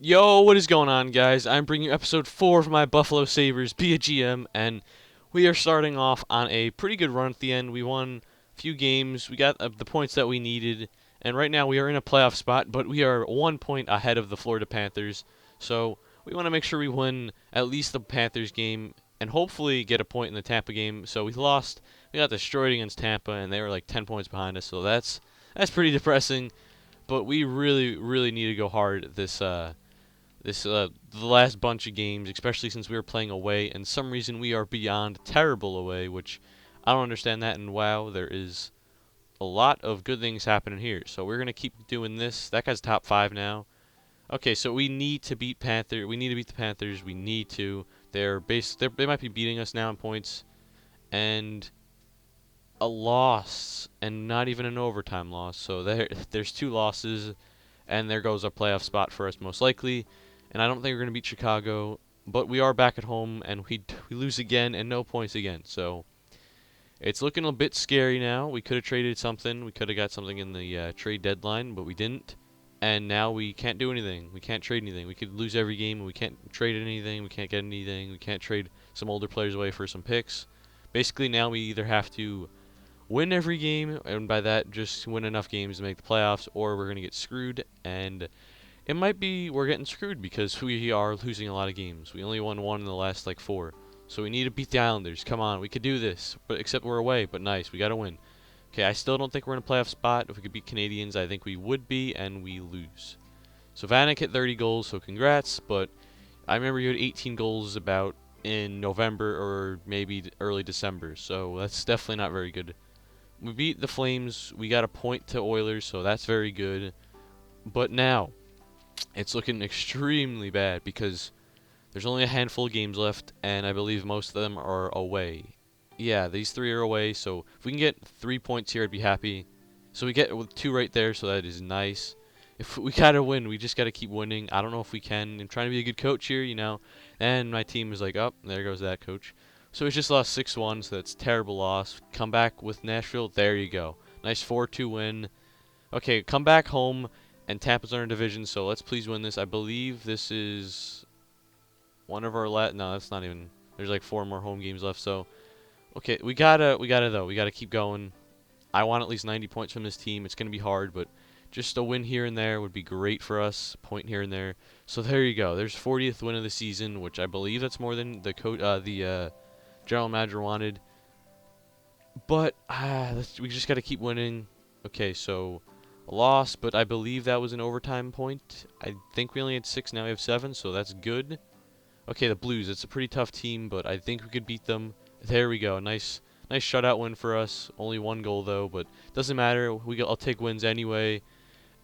Yo, what is going on, guys? I'm bringing you episode 4 of my Buffalo Sabres Be a GM, and we are starting off on a pretty good run at the end. We won a few games, we got the points that we needed, and right now we are in a playoff spot, but we are 1 point ahead of the Florida Panthers. So we want to make sure we win at least the Panthers game and hopefully get a point in the Tampa game. So we got destroyed against Tampa, and they were like 10 points behind us, so that's pretty depressing. But we really need to go hard the last bunch of games, especially since we were playing away, and some reason we are beyond terrible away, which I don't understand that. And wow, there is a lot of good things happening here. So we're gonna keep doing this. That guy's top 5 now. Okay, so we need to beat Panther. We need to beat the Panthers. We need to. They might be beating us now in points, and a loss, and not even an overtime loss. So there's 2 losses, and there goes a playoff spot for us most likely. And I don't think we're going to beat Chicago, but we are back at home, and we lose again and no points again. So it's looking a bit scary now. We could have traded something. We could have got something in the trade deadline, but we didn't. And now we can't do anything. We can't trade anything. We could lose every game, and we can't trade anything. We can't get anything. We can't trade some older players away for some picks. Basically, now we either have to win every game, and by that, just win enough games to make the playoffs, or we're going to get screwed. And it might be we're getting screwed because we are losing a lot of games. We only won one in the last like 4. So we need to beat the Islanders. Come on, we could do this. But except we're away, but nice. We got to win. Okay, I still don't think we're in a playoff spot. If we could beat Canadians, I think we would be, and we lose. So Vanek hit 30 goals, so congrats. But I remember you had 18 goals about in November or maybe early December. So that's definitely not very good. We beat the Flames. We got a point to Oilers, so that's very good. But now it's looking extremely bad because there's only a handful of games left, and I believe most of them are away. Yeah, these 3 are away, so if we can get 3 points here, I'd be happy. So we get 2 right there, so that is nice. If we gotta win, we just gotta keep winning. I don't know if we can. I'm trying to be a good coach here, you know. And my team is like, oh, there goes that coach. So we just lost 6-1, so that's a terrible loss. Come back with Nashville. There you go. Nice 4-2 win. Okay, come back home, and Tampa's in our division, so let's please win this. I believe this is one of our no, that's not even. There's like 4 more home games left, so okay, we gotta keep going. I want at least 90 points from this team. It's gonna be hard, but just a win here and there would be great for us. Point here and there. So there you go. There's 40th win of the season, which I believe that's more than the general manager wanted. But we just gotta keep winning. Okay, so a loss, but I believe that was an overtime point. I think we only had 6, now we have 7, so that's good. Okay, the Blues, it's a pretty tough team, but I think we could beat them. There we go, nice shutout win for us. Only 1 goal though, but doesn't matter. I'll take wins anyway,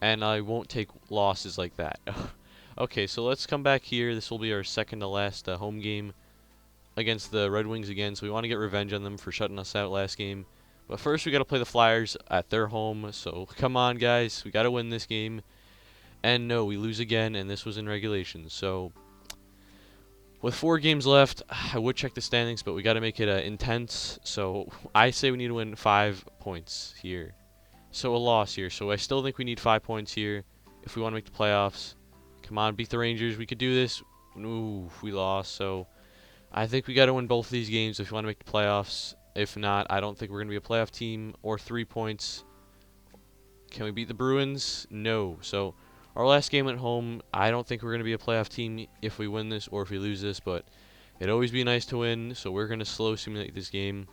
and I won't take losses like that. Okay, so let's come back here. This will be our second to last home game against the Red Wings again, so we want to get revenge on them for shutting us out last game. But first, we got to play the Flyers at their home. So come on, guys, we got to win this game. And no, we lose again, and this was in regulation. So with 4 games left, I would check the standings, but we got to make it intense. So I say we need to win 5 points here. So a loss here. So I still think we need 5 points here if we want to make the playoffs. Come on, beat the Rangers. We could do this. Ooh, we lost. So I think we got to win both of these games if we want to make the playoffs. If not, I don't think we're going to be a playoff team or 3 points. Can we beat the Bruins? No. So our last game at home, I don't think we're going to be a playoff team if we win this or if we lose this, but it'd always be nice to win, so we're going to slow simulate this game.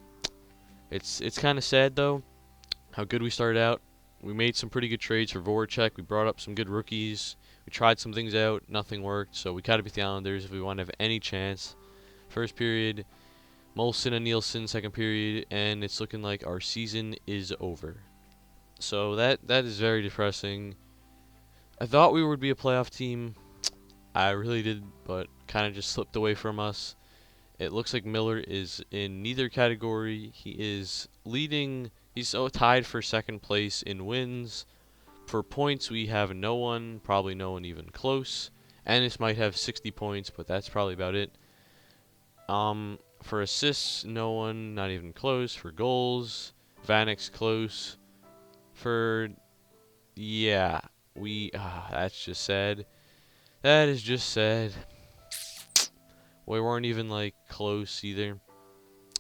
It's kind of sad, though, how good we started out. We made some pretty good trades for Voracek. We brought up some good rookies. We tried some things out. Nothing worked, so we got to beat the Islanders if we want to have any chance. First period, Molson and Nielsen, second period, and it's looking like our season is over. So that is very depressing. I thought we would be a playoff team. I really did, but kind of just slipped away from us. It looks like Miller is in neither category. He is leading. He's tied for second place in wins. For points, we have no one, probably no one even close. Ennis might have 60 points, but that's probably about it. For assists, no one, not even close. For goals, Vanek's close. Yeah, that's just sad. That is just sad. We weren't even like close either.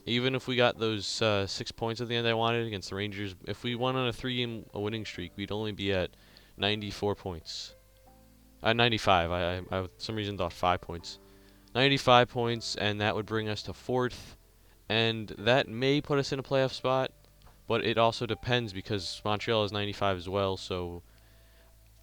Even if we got those 6 points at the end I wanted against the Rangers, if we went on a 3-game winning streak, we'd only be at 94 points. 95. I for some reason thought 5 points. 95 points, and that would bring us to 4th, and that may put us in a playoff spot, but it also depends because Montreal is 95 as well, so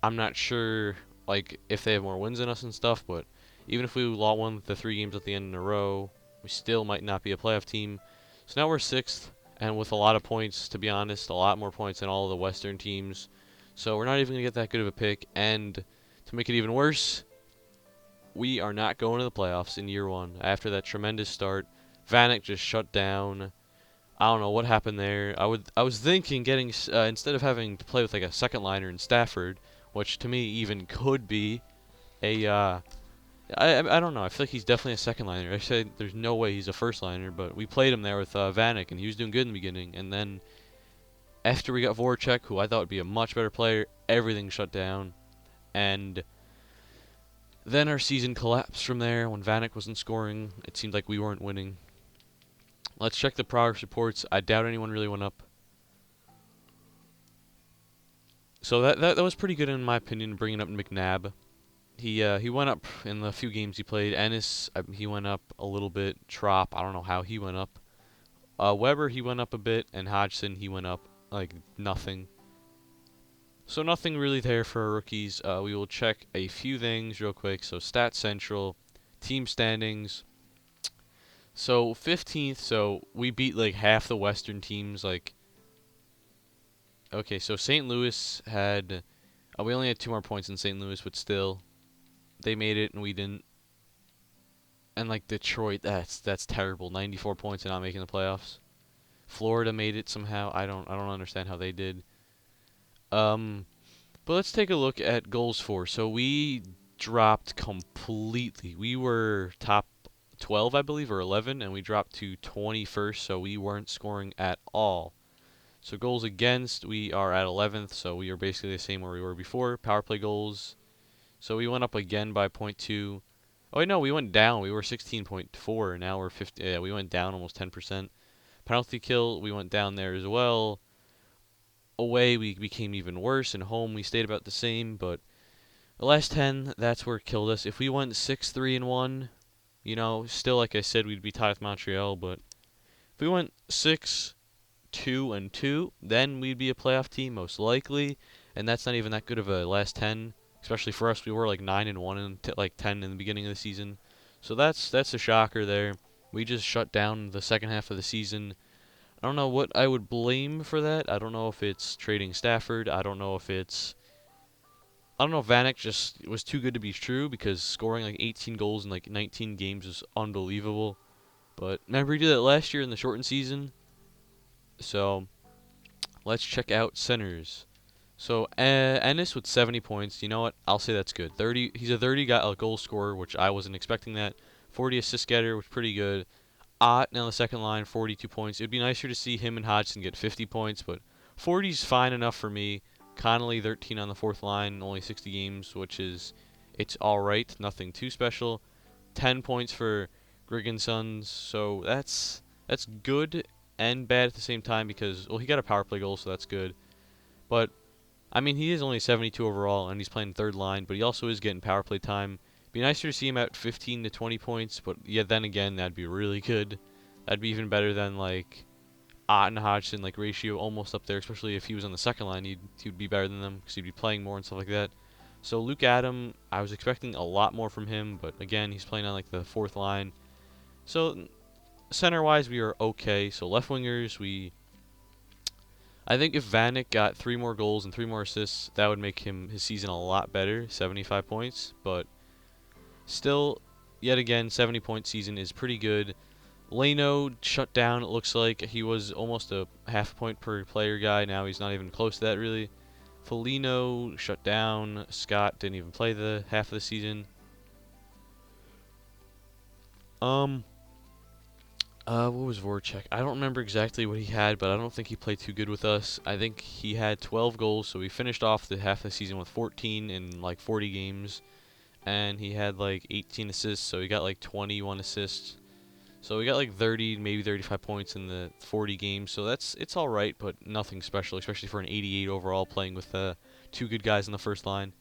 I'm not sure like if they have more wins than us and stuff, but even if we won the 3 games at the end in a row, we still might not be a playoff team. So now we're 6th, and with a lot of points, to be honest, a lot more points than all of the Western teams. So we're not even going to get that good of a pick, and to make it even worse, we are not going to the playoffs in year 1. After that tremendous start, Vanek just shut down. I don't know what happened there. I was thinking getting instead of having to play with like a second liner in Stafford, which to me even could be a I don't know. I feel like he's definitely a second liner. I said there's no way he's a first liner, but we played him there with Vanek, and he was doing good in the beginning. And then after we got Voracek, who I thought would be a much better player, everything shut down, and then our season collapsed from there. When Vanek wasn't scoring, it seemed like we weren't winning. Let's check the progress reports. I doubt anyone really went up. So that was pretty good in my opinion, bringing up McNabb. He went up in the few games he played. Ennis, he went up a little bit. Trop, I don't know how he went up. Weber, he went up a bit, and Hodgson, he went up like nothing. So nothing really there for our rookies. We will check a few things real quick. So Stats Central, team standings. So 15th. So we beat like half the Western teams. Like, okay, so St. Louis had. We only had 2 more points in St. Louis, but still, they made it and we didn't. And like Detroit, that's terrible. 94 points and not making the playoffs. Florida made it somehow. I don't understand how they did. But let's take a look at goals for. So we dropped completely. We were top 12, I believe, or 11, and we dropped to 21st, so we weren't scoring at all. So goals against, we are at 11th, so we are basically the same where we were before. Power play goals, so we went up again by 0.2. Oh, wait, no, we went down. We were 16.4, and now we're 50. Yeah, we went down almost 10%. Penalty kill, we went down there as well. Away, we became even worse, and home, we stayed about the same, but the last 10, that's where it killed us. If we went 6-3-1, you know, still, like I said, we'd be tied with Montreal, but if we went 6-2-2, then we'd be a playoff team, most likely, and that's not even that good of a last 10, especially for us. We were like 9-1 and like 10 in the beginning of the season, so that's a shocker there. We just shut down the second half of the season. I don't know what I would blame for that. I don't know if it's trading Stafford. I don't know if Vanek just was too good to be true, because scoring like 18 goals in like 19 games is unbelievable. But remember, he did that last year in the shortened season. So let's check out centers. So Ennis with 70 points. You know what? I'll say that's good. 30. He's a 30 goal scorer, which I wasn't expecting that. 40 assist getter, which is pretty good. Ott now the second line, 42 points. It'd be nicer to see him and Hodgson get 50 points, but 40's fine enough for me. Connolly 13 on the fourth line, only 60 games, which is it's all right, nothing too special. 10 points for Griggson's, so that's good and bad at the same time, because well, he got a power play goal, so that's good. But I mean, he is only 72 overall, and he's playing third line, but he also is getting power play time. Be nicer to see him at 15 to 20 points, but yeah, then again, that'd be really good. That'd be even better than like Ott and Hodgson, like ratio almost up there, especially if he was on the second line, he'd be better than them because he'd be playing more and stuff like that. So Luke Adam, I was expecting a lot more from him, but again, he's playing on like the fourth line. So center-wise, we are okay. So left wingers, I think if Vanek got 3 more goals and 3 more assists, that would make his season a lot better, 75 points, but still, yet again, 70-point season is pretty good. Leno shut down, it looks like. He was almost a half point per player guy. Now he's not even close to that, really. Foligno shut down. Scott didn't even play the half of the season. What was Voracek? I don't remember exactly what he had, but I don't think he played too good with us. I think he had 12 goals, so we finished off the half of the season with 14 in like 40 games. and he had like 18 assists, so he got like 21 assists. So we got like 30, maybe 35 points in the 40 games. So it's all right, but nothing special, especially for an 88 overall playing with two good guys in the first line.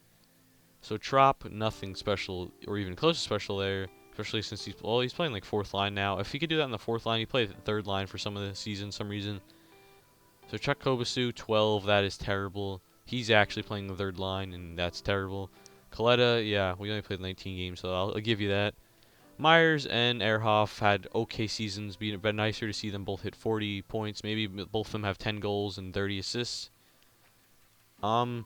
So Trop, nothing special or even close to special there, especially since he's playing like fourth line now. If he could do that in the fourth line, he played at the third line for some of the season, some reason. So Chuck Kobasu, 12, that is terrible. He's actually playing the third line, and that's terrible. Coletta, yeah, we only played 19 games, so I'll give you that. Myers and Ehrhoff had okay seasons. Been nicer to see them both hit 40 points. Maybe both of them have 10 goals and 30 assists. So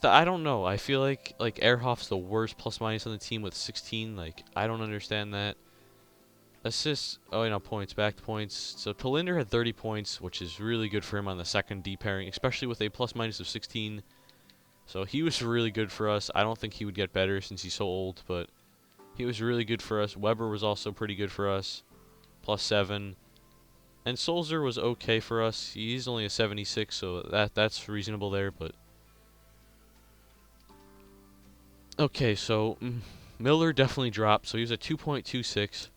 I don't know. I feel like Ehrhoff's the worst plus minus on the team with 16. Like I don't understand that. Assists. Oh, points. Back to points. So Tolinder had 30 points, which is really good for him on the second D pairing, especially with a plus minus of 16. So he was really good for us. I don't think he would get better since he's so old, but he was really good for us. Weber was also pretty good for us, plus 7. And Solzer was okay for us. He's only a 76, so that's reasonable there. But okay, so Miller definitely dropped. So he was at 2.26.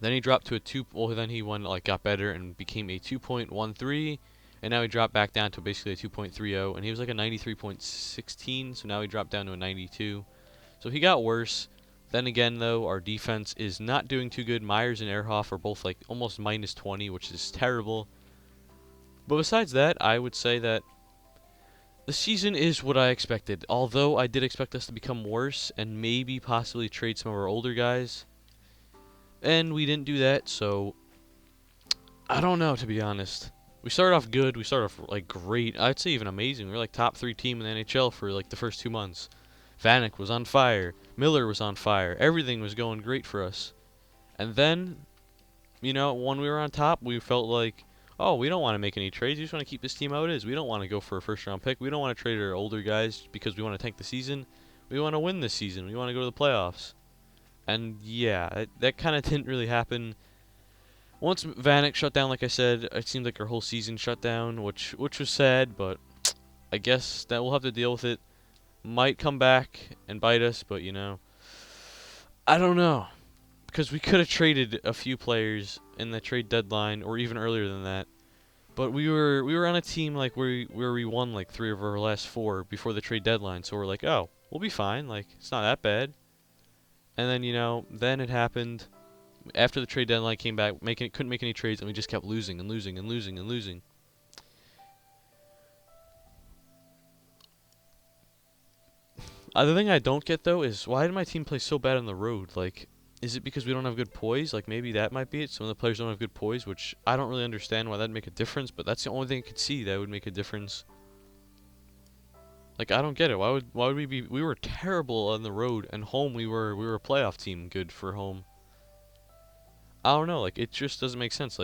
Then he dropped to a 2. Well, then he got better and became a 2.13. And now he dropped back down to basically a 2.30. And he was like a 93.16. So now he dropped down to a 92. So he got worse. Then again, though, our defense is not doing too good. Myers and Ehrhoff are both like almost minus 20, which is terrible. But besides that, I would say that the season is what I expected. Although I did expect us to become worse and maybe possibly trade some of our older guys. And we didn't do that, so I don't know, to be honest. We started off good. We started off like great. I'd say even amazing. We were like top 3 team in the NHL for like the first 2 months. Vanek was on fire. Miller was on fire. Everything was going great for us. And then, when we were on top, we felt like, oh, we don't want to make any trades. We just want to keep this team how it is. We don't want to go for a first-round pick. We don't want to trade our older guys because we want to tank the season. We want to win this season. We want to go to the playoffs. And yeah, that kind of didn't really happen. Once Vanek shut down, like I said, it seemed like our whole season shut down, which was sad, but I guess that we'll have to deal with it. Might come back and bite us, but I don't know, because we could have traded a few players in the trade deadline or even earlier than that. But we were on a team like where we won like 3 of our last 4 before the trade deadline, so we're like, oh, we'll be fine, like it's not that bad. And then then it happened. After the trade deadline came back, couldn't make any trades, and we just kept losing and losing and losing and losing. The thing I don't get, though, is why did my team play so bad on the road? Like, is it because we don't have good poise? Like, maybe that might be it. Some of the players don't have good poise, which I don't really understand why that'd make a difference, but that's the only thing I could see that would make a difference. Like, I don't get it. Why would we were terrible on the road, and home we were a playoff team good for home. I don't know, like, it just doesn't make sense.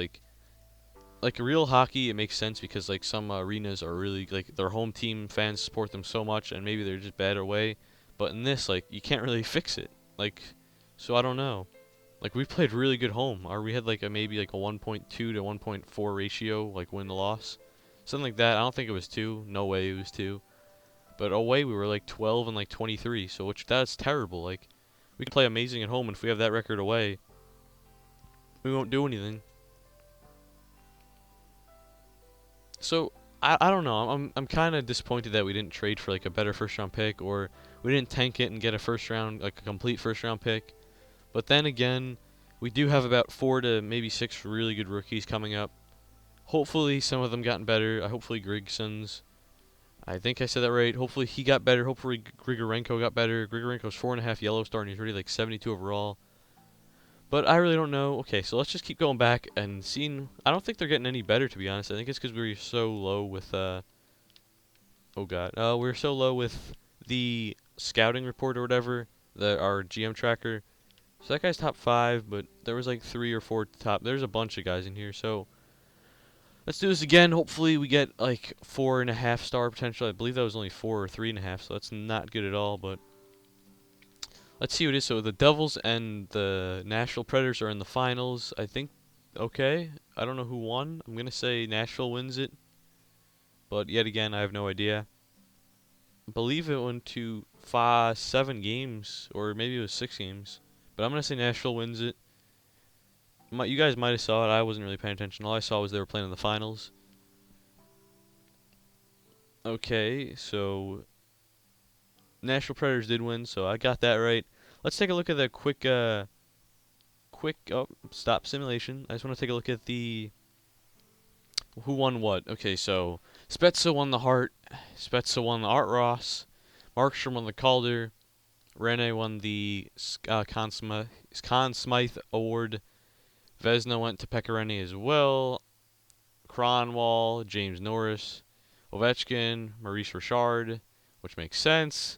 Like real hockey, it makes sense because like some arenas are really like their home team fans support them so much, and maybe they're just bad away. But in this, like you can't really fix it. Like, so I don't know. Like we played really good home, or we had like maybe like a 1.2 to 1.4 ratio, like win to loss, something like that. I don't think it was 2. No way it was 2. But away we were like 12 and like 23. So that's terrible. Like we can play amazing at home, and if we have that record away, we won't do anything. So I don't know. I'm kind of disappointed that we didn't trade for like a better first round pick, or we didn't tank it and get a first round, like a complete first round pick. But then again, we do have about 4 to maybe 6 really good rookies coming up. Hopefully some of them gotten better. Hopefully Grigson's. I think I said that right. Hopefully he got better. Hopefully Grigorenko got better. Grigorenko's 4.5 yellow star and he's already like 72 overall. But I really don't know. Okay, so let's just keep going back and seeing. I don't think they're getting any better, to be honest. I think it's because we were so low with oh god, we're so low with the scouting report or whatever, our GM tracker. So that guy's top 5, but there was like 3 or 4 top. There's a bunch of guys in here. So let's do this again. Hopefully we get like 4.5 star potential. I believe that was only 4 or 3.5, so that's not good at all. But let's see what it is. So the Devils and the Nashville Predators are in the finals. I think, okay. I don't know who won. I'm going to say Nashville wins it. But yet again, I have no idea. believe it went to 7 games, or maybe it was 6 games. But I'm gonna say Nashville wins it. You guys might have saw it. I wasn't really paying attention. All I saw was they were playing in the finals. Okay, so Nashville Predators did win, so I got that right. Let's take a look at the quick stop simulation. I just want to take a look at the who won what. Okay, so Spezza won the Hart, Spezza won the Art Ross, Markstrom won the Calder, Rene won the Conn Smythe Award, Vezina went to Pecorine as well, Kronwall, James Norris, Ovechkin, Maurice Richard, which makes sense.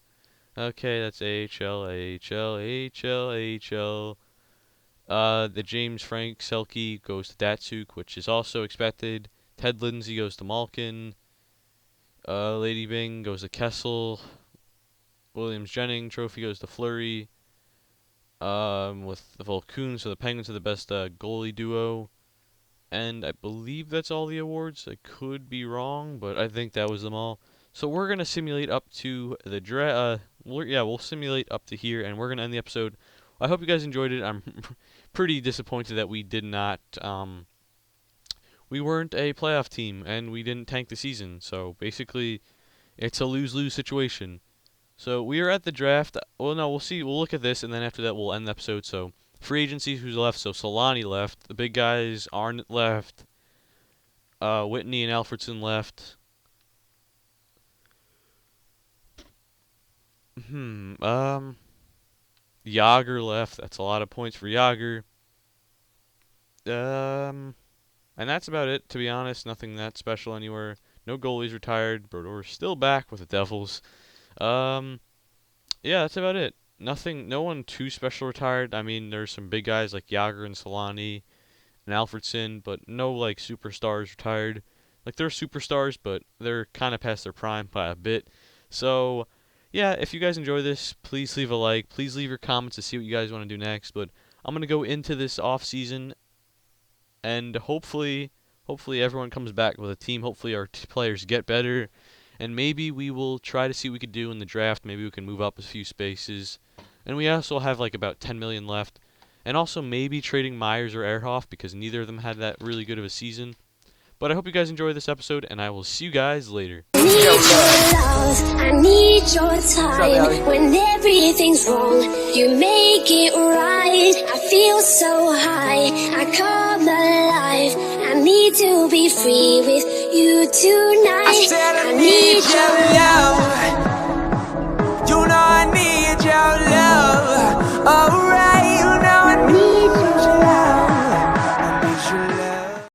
Okay, that's AHL, AHL, AHL, AHL. The James Frank Selke goes to Datsuk, which is also expected. Ted Lindsay goes to Malkin. Lady Bing goes to Kessel. Williams Jennings trophy goes to Fleury. With the Volcoons, so the Penguins are the best goalie duo. And I believe that's all the awards. I could be wrong, but I think that was them all. So we're gonna simulate up to the we'll simulate up to here, and we're gonna end the episode. I hope you guys enjoyed it. I'm pretty disappointed that we did not. We weren't a playoff team, and we didn't tank the season. So basically, it's a lose-lose situation. So we are at the draft. Well, no, we'll see. We'll look at this, and then after that, we'll end the episode. So free agency, who's left? So Solani left. The big guys, Arnott left. Whitney and Alfredson left. Yager left. That's a lot of points for Yager. And that's about it, to be honest. Nothing that special anywhere. No goalies retired. Brodor's still back with the Devils. Yeah, that's about it. Nothing, no one too special retired. I mean, there's some big guys like Yager and Solani and Alfredson, but no, like, superstars retired. Like, they're superstars, but they're kind of past their prime by a bit. So, yeah, if you guys enjoy this, please leave a like. Please leave your comments to see what you guys want to do next. But I'm going to go into this off-season, and hopefully everyone comes back with a team. Hopefully our players get better, and maybe we will try to see what we could do in the draft. Maybe we can move up a few spaces. And we also have like about 10 million left. And also maybe trading Myers or Ehrhoff, because neither of them had that really good of a season. But I hope you guys enjoyed this episode, and I will see you guys later. I need your love, I need your time. When everything's wrong, you make it right. I feel so high, I come alive. I need to be free with you tonight.